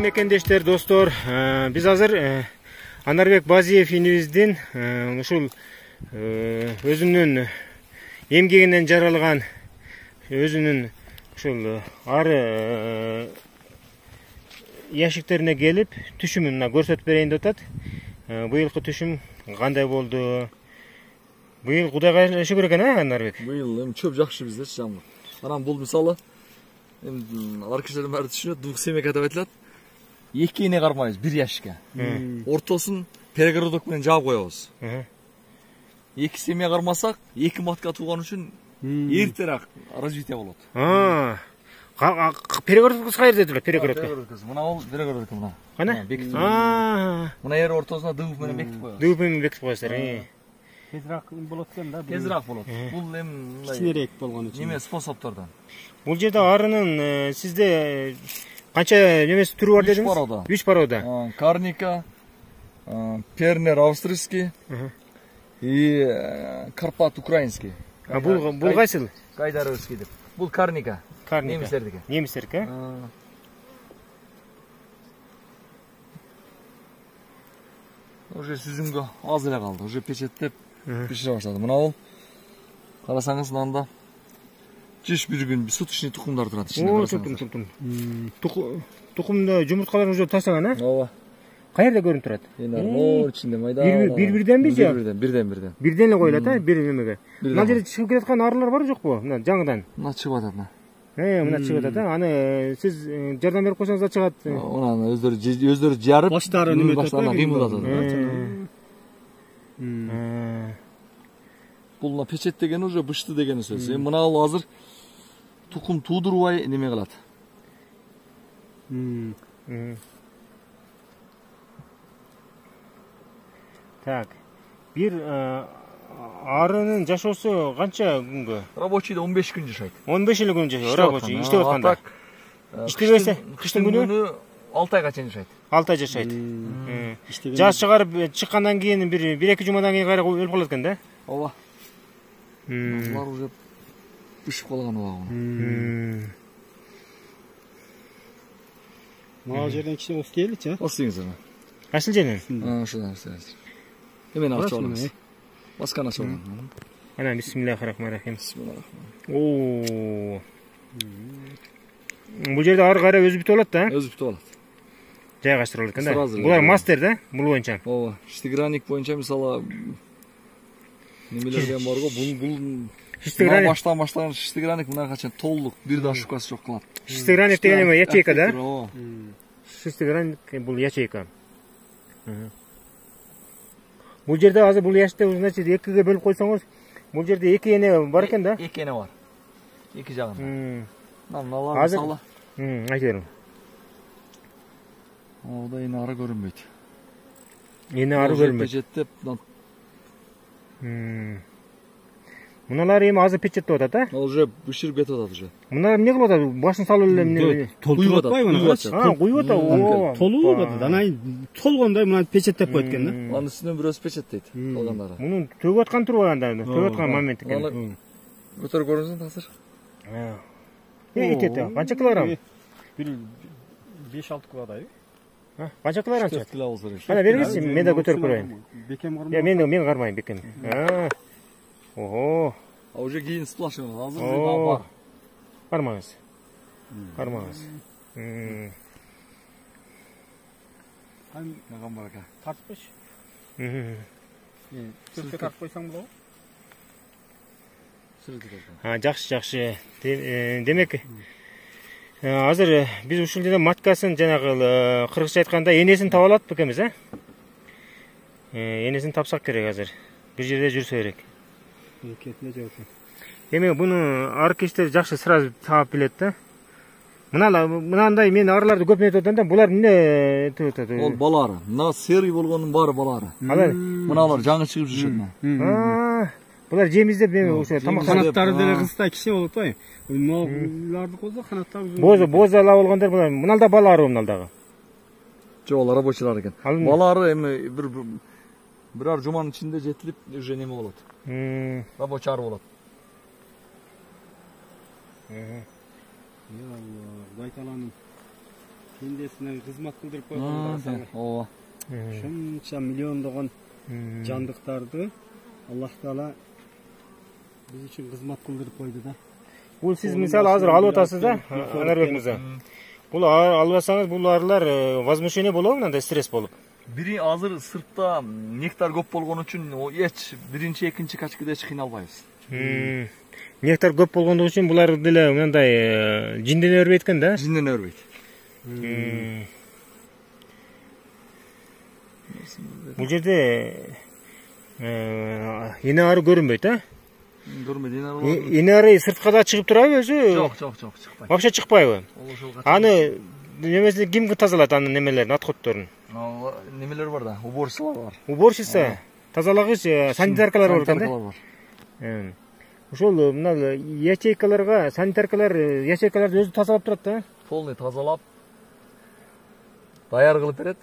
мекендештер, достор, биз азыр Анарбек Базиев инибиздин ушул өзүнүн эмгегинен жаралган өзүнүн ушул ары яшиктерине келип түшүмүн көрсөтүп берейин деп атат. Быйылкы түшүм кандай болду? Быйыл Кудайга шүгүр экен, Анарбек? Быйыл чөп жакшы биздечи, жамгыр. Анан бул мисалы алар кишилердин баары түшүнөт, двух семейка деп айтылат. Эки эне кармайбыз, бир яшикке. Ортосун перегородок менен жаап коебуз. Эки семья кармасак, эки матка тууган үчүн эртерээк развитие болот. Перегородкасы каерде турат? Перегородка. Мына бул перегородка мына. Кана? Мына эр ортосуна дыбук менен бекитип коебуз. Дыбук менен бекитип коесуздар. Тезирээк болот экен да. Тезирээк болот. Бул эми кичинерээк болгон үчүн. Неме способтордон. Бул жерде арынын сизде канча немеси түрү бар дедиңиз? 3 порода. 3 порода. Карника, Пернер австрийский и Карпат украинский. Бул кайсыл? Гайдаровский деп. Бул Карника. Немистердики. Немистердики? Уже сүзүмгө аз эле калды. Уже печеттеп пишире баштады. Мына бул карасаңыз мында 101 күн суточный тукумдар турат ичинде. Тукумда жумурткаларын уже тастаган, Ооба. Каерде көрүнүп турат? Мор ичинде майда. Бир-бирденби же? Бирден. Бирден эле коюлат, бир немеге. Мына жерде чыгып кетаткан арылар бар жокпу? Мына жаңыдан. Мына чыгып атат мына. Мына чыгып атат, аны сиз жардам берип койсоңуз да чыгат. Мына өздөрү жарып, баштары неме баштарына кыймылдатат. Бул мына печет деген уже бышты деген сөз. Мына ал азыр тукум туудурбай неме кылат. Так. Бир арынын жашоосу канча күнгө? Рабочийде 15 күн жашайт. 15 эле күн жашайт, рабочий иштеп атканда. Иштебесе, кыштын күнү 6 айга чейин жашайт. 6 ай жашайт. Жаз чыгарып чыккандан кийин бир 1-2 жумадан кийин кайра өлүп калат экен да? Ооба. Булар уже бышып калган убагы. Мына жерден кичине устеличи, Остыңыздар. Кайсыл жерден? Ошодан устеңиз. Эмен ачып алабыз. Басканы ачып алам. Ana bismillahirrahmanirrahim. Бул жерде ары кайра өзү бүтүп алат да? Өзү бүтүп алат. Жайгаштырылат экен да. Булар мастер да, бул боюнча. Ооба. Штиграник боюнча мисалы немелерден барго, бул баштан баштаган штиграник мына качан толук бир да ошибкасы жок кылат. Штиграник деген эме ячейка да? Ооба. Штиграник бул ячейка. Бул жерде азыр бул яшыкты значит экиге бөлүп койсоңуз, бул жерде эки эне бар экен да? Эки эне бар. Эки жагында. Мыналар мисалы. Айта бериң. Ода эне ары көрүнбөйт. Эне ары көрүнбөйт. Печеттеп. Мыналар эми азыр печеттеп атат, а? Ал уже бышырып кетип атат уже. Мыналар эмне кылып атат? Башын салып эле эмне? Толтуруп атпайбы мына? Куюп атат. Толуп атат. Анан толгондой мына печеттеп коет экен да. Анын үстүнөн бирөөсү печеттейт. Калгандары. Мунун төгүп аткан турбу анда? Төгүп аткан момент экен. Көтөрүп көрүңүз азыр. Эти канча килограмм? Бир 5-6 килодай. Канча килограмм? 4 кило болсо керек. Ана бергиз, мен да көтөрүп көрөйүн. Бекем кармай. Мен кармайм бекем. Ого. А уже кийин сплашыңыз. Азыр бар. Кармаңыз. Кармаңыз. Наган барака. Тартпыш. Көзгө тартып койсоң болобу? Жакшы. Демек, азыр биз ушул жерде маткасын жанагы кыргызча айтканда энесин таба алат бекенбиз, Энесин тапсак керек азыр. Бир жерде жүрсө керек. Кетине жок. Демек, буну аркештер жакшы сразу таап билет да. Мынандай мен арыларды көп нетип атам да, булар эмне этип атат? Ол балары. Мына серый болгонун баары балары. Мыналар жаңы чыгып жүрүшөт. Булар жемиздеп ошо тамак канаттары деле кыздай кичине болуп атпайбы? Мыналарды болсо канаттары бозала болгондор булар. Мыналда балары мыналдагы. Жок, алар рабочийлар экен. Балары эми бир ар жуманын ичинде жетилип уже неме болот. Рабочий ар болот. Байталанын Пендесіне қызмат қылдырып қойған. Ооба. Шынша миллиондаған жандықтарды Аллах Таала біз үшін қызмат қылдырып қойды да. Бұл сіз мысалы азыр алып отасыз да, Анарбек мырза. Бұл алып алсаңыз, бұл арылар возмущение болуы мынандай стресс болып. Бiri азыр сыртта нектар көп болгон үчүн эч биринчи, экинчи качкыда эч кыйналбайбыз. Нектар көп болгондугу үчүн булар деле мындай жиндене өрбөйт экен да? Жиндене өрбөйт. Бул жерде эне ары көрүнбөйт, а? Көрмөйт, эне ары сыртка да чыгып турабы өзү? Жок, чыкпайт. Вообще чыкпайбы? Аны немеси ким тазалайт анын немелерин, отходдорун? Немелер бар да, уборщицалар бар. Уборщица, тазалагыч, санитаркалар бар экен да? Ошол мына ячейкаларга, санитаркаларды өзү тазалап турат да? Полный тазалап, даяр кылып берет.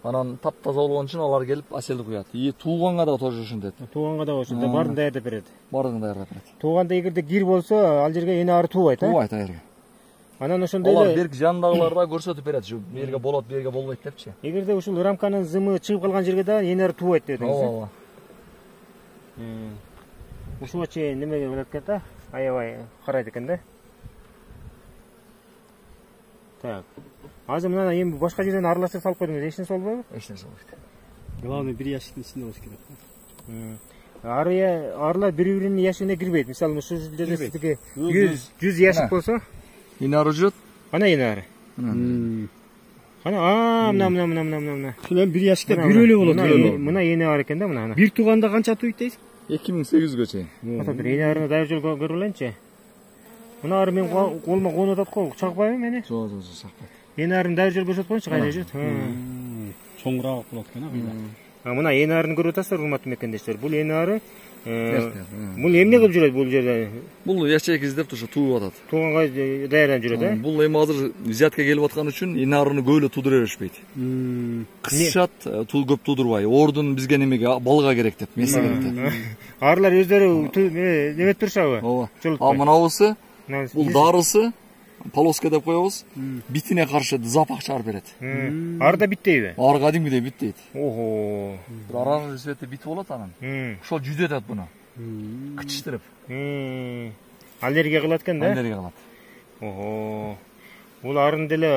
Анан тап-таза болгон үчүн алар келип аселди куят. Тууганга да тоже ушинтет. Тууганга да ошол, баарын даярдап берет. Баарын даярдап берет. Тууганда эгерде кир болсо, ал жерге эне ары туубайт, а? Туубайт аерге. Анан ошондой эле алар берки жанындагыларга көрсөтүп берет, ушу берге болот, берге болбойт депчи. Эгерде ушул рамканын зымы чыгып калган жерге да эне ары туубайт дедиңиз. Ооба. Ушуга чейин немеге болот экен да? Аябай карайт экен да? Так. Азыр мына эми башка жерден аралаштырып салып койдуңуз, эч нерсе болбойбу? Эч нерсе болбойт. Главное бир ящиктин ичинде болуш керек. Арылар бири-биринин ящигине кирбейт. Мисалы ушул жерде сиздики 100 ящик болсо, эне ары жүрөт. Ана эне ары. Ана мына. Шулар бир ящикте бирөөлө болот. Мына эне ары экен да, мына. Бир тууганда канча туйт дейсиз? 2800гө чейин. Ата бир эне арыны дайыр жол көрүп алайынчы. Мына ары мен колума конуп атат го, чакпайбы мени? Жок, чакпайт. Эне арыны дайыр жол көрсөтүп коюңчу, кайда жүрөт? Чоңураак болот экен, кайда. Мына эне арыны көрүп атасыздар, урматтуу мекендештер. Бул эне ары бул эмне кылып жүрөт бул жерде? Бул ячейка издеп туруп тууп атат. Тууганга даярданып жүрөт, э? Бул эми азыр взятка келип аткан үчүн эне арыны көйлө туудура беришпейт. Кысышат, көп туудурбай. Ордун бизге немеге балга керек деп, месе керек деп. Арылар өздөрү неметип турушабы? Ооба. А мынабысы бул дарысы, полоска деп коебуз. Битине каршы запах чыгарып берет. Ары да биттейби? Ары кадимгидей биттейт. Ого. Бир оранжевый цветте бит болот анан. Ошол жүдөтөт буну. Кычтырып. Аллергия кылат экен да? Аллергия кылат. Ого. Бул арын деле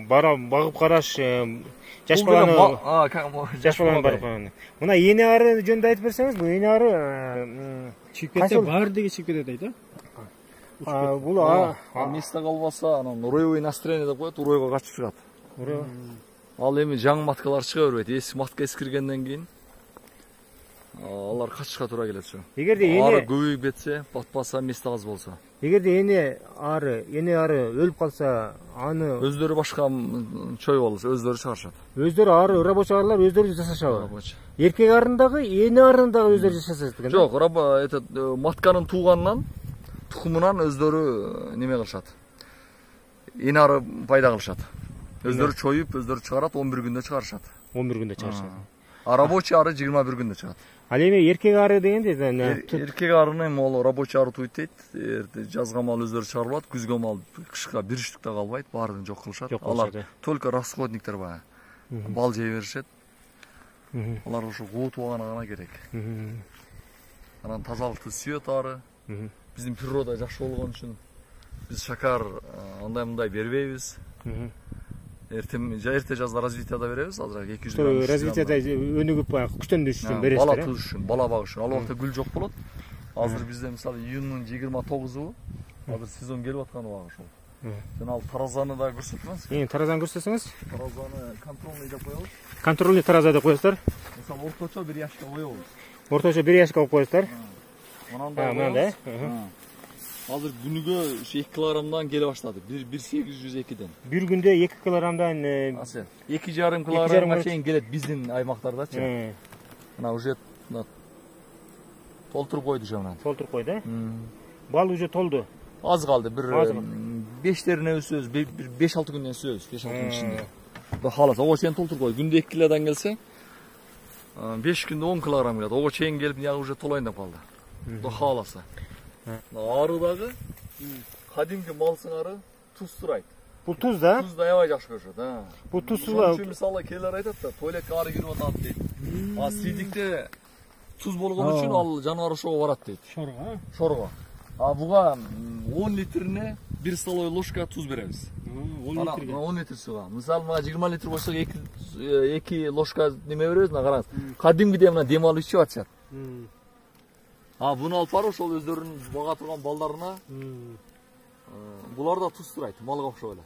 багып караш жаш баланы барып караган. Мына эне ары жөнүндө айтып берсеңиз, бул эне ары чыгып кетсе баардыгы чыгып кетет дейт, а? Бул место калбаса, анан уроевой настроение деп коет, уройго качып чыгат. Ал эми жаңы маткалар чыга бербейт. Эски матка эскиргенден кийин алар качышка туура келет ушу. Эгерде эне көбөйүп кетсе, батпаса, место аз болсо. Эгерде эне ары өлүп калса, аны өздөрү башка чой болсо, өздөрү чыгарышат. Өздөрү ары рабочий арылар өздөрү жасашабы? Эркек арындагы, эне арындагы өздөрү жасашат экен. Жок, матканын тууганынан тукумунан өздөрү неме кылышат. Эне ары пайда кылышат. Өздөрү чоюп, өздөрү чыгарат, 11 күндө чыгарышат. 11 күндө чыгарышат. А рабочий ары 21 күндө чыгат. Ал эми эркек ары дегенде эркек арыны могул рабочий ары туйт дейт. Жазга мал өздөрү чыгарылат, күзгө мал кышка бир үчтүктө калбайт, баарын жок кылышат. Алар только расходниктер бар. Бал жей беришет. Алар ошо куутуугана гана керек. Анан тазалыкты сүйөт ары. Биздин природа жакшы болгон үчүн биз шакар андай-мындай бербейбиз. Эрте жазда развитияда беребиз, азыр 200 грамм. Развитияда өнүгүп күчтөнүш үчүн бересиздер. Бала туш үчүн, бала багыш үчүн. Ал убакта гүл жок болот. Азыр бизде мисалы июньнун 29-у азыр сезон келип аткан убак ошол. Жана ал таразаны да көрсөтөбүз. Таразаны көрсөтсөңүз? Таразаны контрольный деп коебуз. Контрольный тараза деп коесуздар. Мисалы орточо 1 яшка коебуз. Орточо 1 яшка коюп коесуздар. Мынандай. Азыр күнүгө 2 килограммдан келе баштады. 1802ден. Бир күндө 2 килограммдан 2,5 килограммга чейин келет биздин аймактардачы. Мына уже толтуруп койду жаман. Толтуруп койду. Бал уже толду. Аз калды. Бир 5терине өсөбүз, 5-6 күндөн өсөбүз, 5-6 күн ичинде. Бул халат ого чейин толтуруп койду. Күндө 2 килодан келсе, 5 күндө 10 килограмм келет. Ого чейин келип, яга уже толайын деп калды. До халаса. Арыдагы кадимки мал сыңары туз турайт. Бул туз да? Туз да аябай жакшы көрүшөт. Бул туз Ошон үчүн мисалы келер айтат да, туалетке ары кирип атат дейт. Свидикте туз болгон үчүн ал жаныбар ошого барат дейт. Шорго. Буга 10 литрине 1 столовый ложка туз беребиз. 10 литр суга. Мисалы мага 20 литр болсо 2 ложка неме беребиз, мына караңыз. Кадимгидей мына дем алып ичип атышат. Буну алып барып ошол өздөрүнүн бага турган балдарына булар да туз сурайт, малга окшоп эле.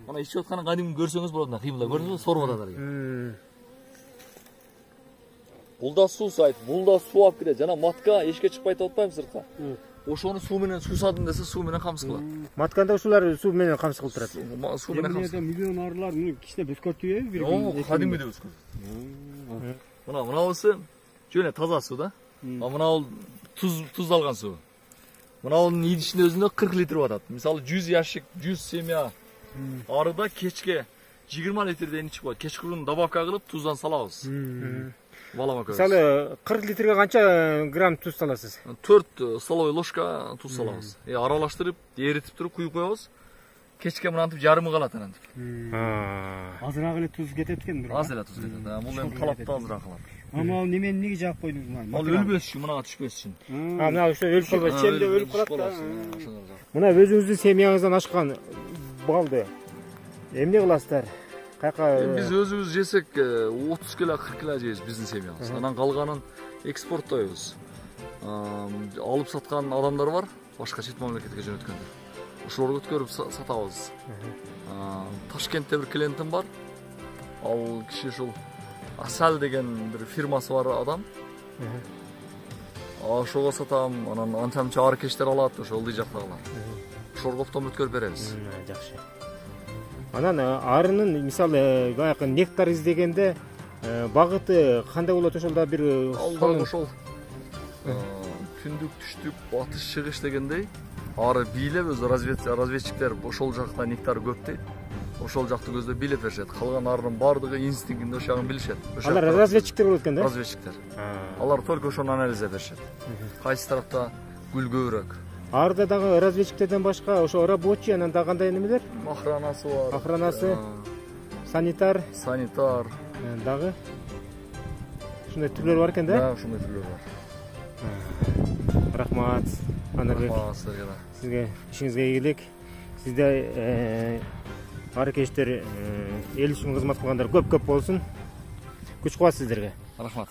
Мына ичип атканын кадимги көрсөңүз болот, мына кыймылда көрдүңүзбү? Сорып атат эле. Бул да суу сайт, бул да суу алып кирет. Жана матка эшикке чыкпайт деп атпайбы сыртка? Ошону суу менен суусадым десе, суу менен камсыз кылат. Матканда ушулар суу менен камсыз кылып турат. Суу менен камсыз. Миллион арылар муну кичине бөскөртүбү бир. Кадимгидей өскөрт. Мынабысы жөн таза суу да. Мынабул туз алган суу. Мынабунун идишинин өзүндө 40 литр батат. Мисалы 100 ящик, 100 семья арыда кечке 20 литрден ичип коет. Кечкурун добавка кылып туздан салабыз. Балама көрөбүз. Мисалы 40 литрге канча грамм туз саласыз? 4 столовый ложка туз салабыз. Аралаштырып, эритип туруп куюп коебуз. Кечке мынантип жарымы калат анантип. Азыраак эле туз кетет экен. Аз эле туз кетет. Бул эми калапта азыраак калат. Анау немени эмнеге жаап койдуңуз? Ал өлбөс үчүн, мынага түшпөс үчүн. Мына ошо өлүп калбайт, чемде өлүп калат да. Мына өзүңүздүн семьяңыздан ашкан балды эмне кыласыздар? Биз өзүбүз жесек 30 кило 40 кило жейбиз биздин семьябыз. Анан калганын экспорттойбуз. Алып саткан адамдар бар, башка чет мамлекетке жөнөткөндөр. Ошолорго өткөрүп сатабыз. Ташкентте бир клиентим бар. Ал киши ушул Асал деген бир фирмасы бар адам. Ошого сатам, анан анча аркештер алат, ошол ылдый жактагылар. Ошолорго оптом өткөрүп беребиз. Жакшы. Анан арынын мисалы баягы нектар издегенде багыты кандай болот, ошолда бир ошол түндүк, түштүк, батыш, чыгыш дегендей ары бийлеп өзү разведчиктер ошол жакта нектар көп дейт. Ошол жакты көздөп бийлеп беришет. Калган арынын бардыгы инстинктинде ошол жагын билишет. Алар разведчиктер болот экен да? Разведчиктер. Алар только ошону анализ беришет. Кайсы тарапта гүл көбүрөөк. Арда дагы разведчиктерден башка ошо рабочий, анан дагы кандай немелер? Охранасы бар. Охранасы, санитар. Дагы ушундай түрлөр бар экен да? Да, ушундай түрлөр бар. Рахмат, Анарбек. Сизге ишиңизге ийгилик. Сизде аркештер эл үчүн кызмат кылгандар көп болсун. Күч кубат сиздерге. Рахмат.